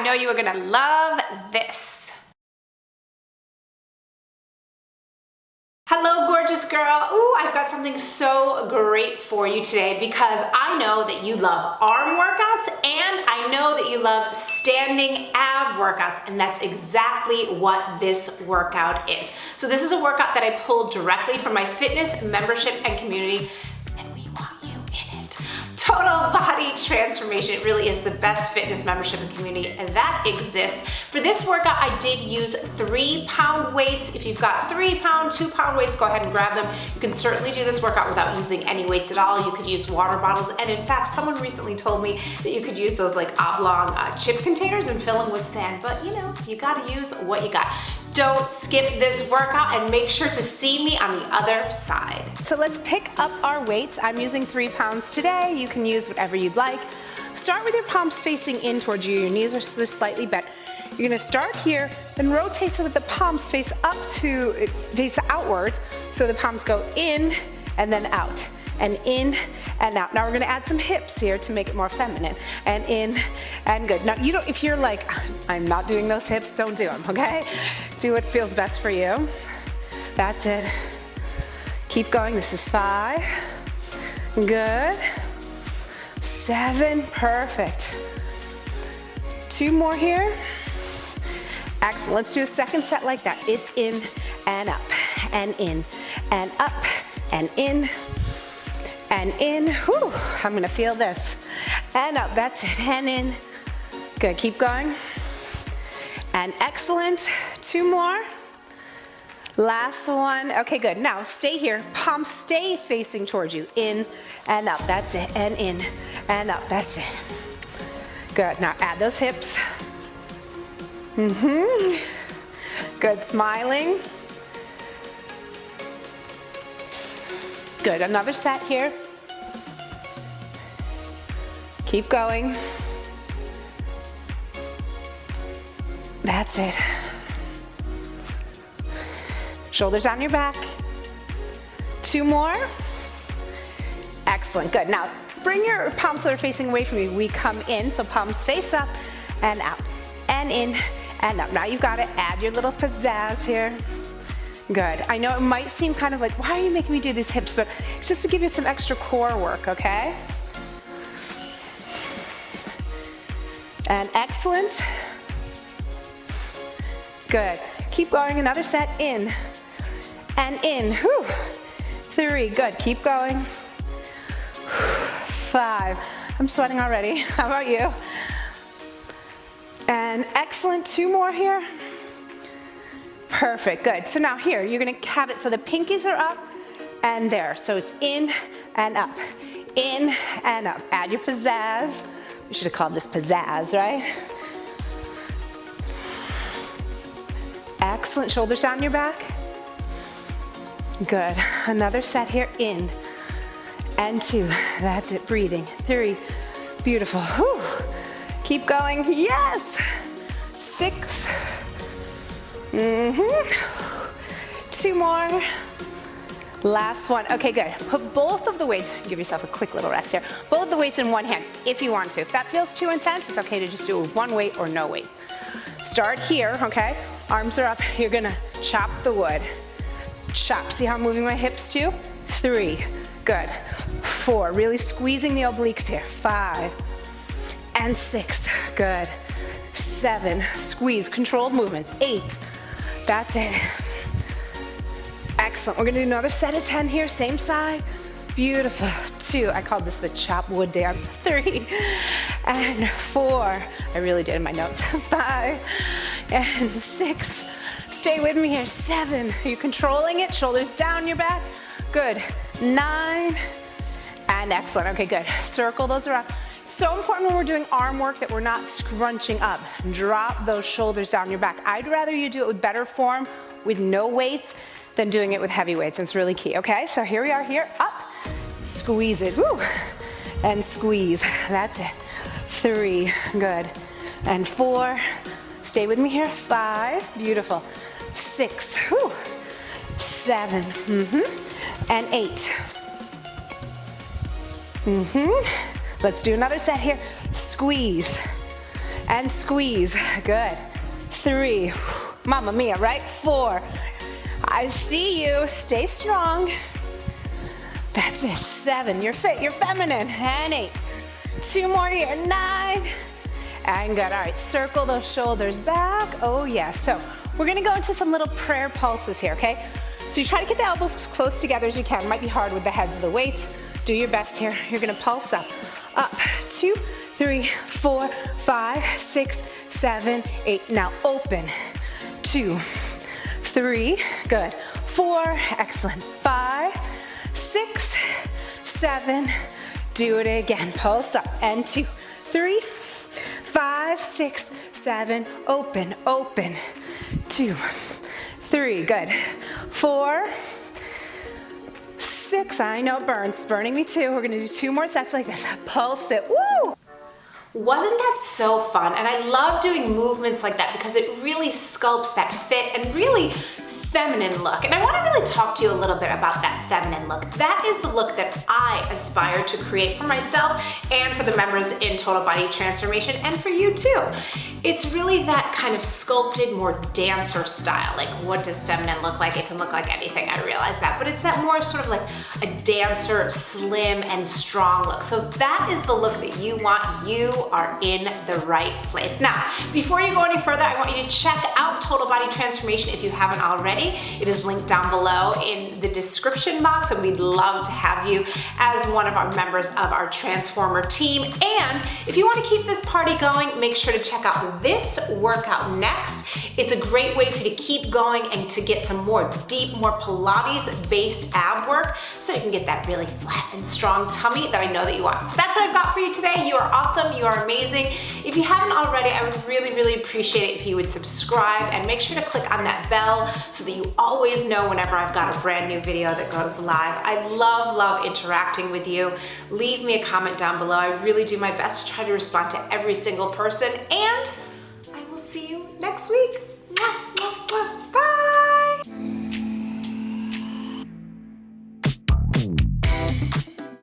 I know you are gonna love this. Hello, gorgeous girl. Ooh, I've got something so great for you today because I know that you love arm workouts and I know that you love standing ab workouts, and that's exactly what this workout is. So this is a workout that I pulled directly from my fitness membership and community, and we want you in it. Total body transformation. It really is the best fitness membership and community that exists. For this workout, I did use 3-pound weights. If you've got 3-pound, 2-pound weights, go ahead and grab them. You can certainly do this workout without using any weights at all. You could use water bottles. And in fact, someone recently told me that you could use those like oblong chip containers and fill them with sand. But you know, you gotta use what you got. Don't skip this workout and make sure to see me on the other side. So let's pick up our weights. I'm using 3 pounds today. You can use whatever you'd like. Start with your palms facing in towards you. Your knees are just slightly bent. You're gonna start here, then rotate so that the palms face outwards, so the palms go in and then out, and in and out. Now we're gonna add some hips here to make it more feminine, and in and good. Now you don't, if you're like, I'm not doing those hips, don't do them, okay? Do what feels best for you. That's it. Keep going, this is 5. Good. 7, perfect. 2 more here. Excellent, let's do a second set like that. It's in and up, and in, and up, and in, and in. Whew, I'm gonna feel this. And up, that's it, and in. Good, keep going. And excellent, 2 more. Last one, okay, good. Now stay here, palms stay facing towards you. In and up, that's it, and in, and up, that's it. Good, now add those hips. Good, smiling. Good, another set here. Keep going. That's it. Shoulders on your back. 2 more. Excellent, good. Now, bring your palms that are facing away from you. We come in, so palms face up and out, and in and up. Now you've got to add your little pizzazz here. Good. I know it might seem kind of like, why are you making me do these hips? But it's just to give you some extra core work, okay? And excellent. Good. Keep going, another set, in and in. Whew. 3, good, keep going. 5, I'm sweating already. How about you? And excellent, 2 more here. Perfect, good. So now here, you're gonna have it so the pinkies are up and there. So it's in and up, in and up. Add your pizzazz. We should have called this pizzazz, right? Excellent, shoulders down your back. Good, another set here, in and 2, that's it, breathing. 3, beautiful, whew. Keep going, yes. 6, 2 more. Last one, okay, good. Put both of the weights, give yourself a quick little rest here. Both the weights in one hand, if you want to. If that feels too intense, it's okay to just do it with one weight or no weights. Start here, okay? Arms are up, you're gonna chop the wood. Chop, see how I'm moving my hips too? 3, good. 4, really squeezing the obliques here. 5, and 6, good. 7, squeeze, controlled movements. 8, that's it. Excellent, we're gonna do another set of 10 here, same side. Beautiful, 2, I called this the chop wood dance. 3, and 4, I really did in my notes. 5, and 6, stay with me here. 7, are you controlling it? Shoulders down your back. Good, 9, and excellent, okay, good. Circle those around. So important when we're doing arm work that we're not scrunching up. Drop those shoulders down your back. I'd rather you do it with better form, with no weights, than doing it with heavy weights. It's really key, okay? So here we are, here, up, squeeze it, woo, and squeeze, that's it. 3, good, and 4, stay with me here, 5, beautiful, 6, whew, 7, and 8. Let's do another set here, squeeze, and squeeze. Good. 3, Mamma mia, right? 4, I see you, stay strong. That's it. 7, you're fit, you're feminine. And 8, 2 more here, 9, and good. All right, circle those shoulders back. Oh yeah, so we're gonna go into some little prayer pulses here, okay? So you try to get the elbows as close together as you can. It might be hard with the heads of the weights. Do your best here. You're gonna pulse up. Up, 2, 3, 4, 5, 6, 7, 8. Now open. 2, 3, good. 4, excellent. 5, 6, 7, do it again. Pulse up, and 2, 3, 5, 6, 7, open, open. 2, 3, good. 4, 6, I know it burns, it's burning me too. We're gonna do 2 more sets like this. Pulse it, woo! Wasn't that so fun? And I love doing movements like that because it really sculpts that fit and really feminine look. And I want to really talk to you a little bit about that feminine look. That is the look that I aspire to create for myself and for the members in Total Body Transformation, and for you too. It's really that kind of sculpted, more dancer style. Like, what does feminine look like? It can look like anything, I realize that, but it's that more sort of like a dancer, slim and strong look. So that is the look that you want. You are in the right place. Now, before you go any further, I want you to check out Total Body Transformation if you haven't already. It is linked down below in the description box, and we'd love to have you as one of our members of our Transformer team. And if you want to keep this party going, make sure to check out this workout next. It's a great way for you to keep going and to get some more deep, more Pilates-based ab work, so you can get that really flat and strong tummy that I know that you want. So that's what I've got for you today. You are awesome. You are amazing. If you haven't already, I would really, really appreciate it if you would subscribe and make sure to click on that bell so that you always know whenever I've got a brand new video that goes live. I love interacting with you. Leave me a comment down below. I really do my best to try to respond to every single person. And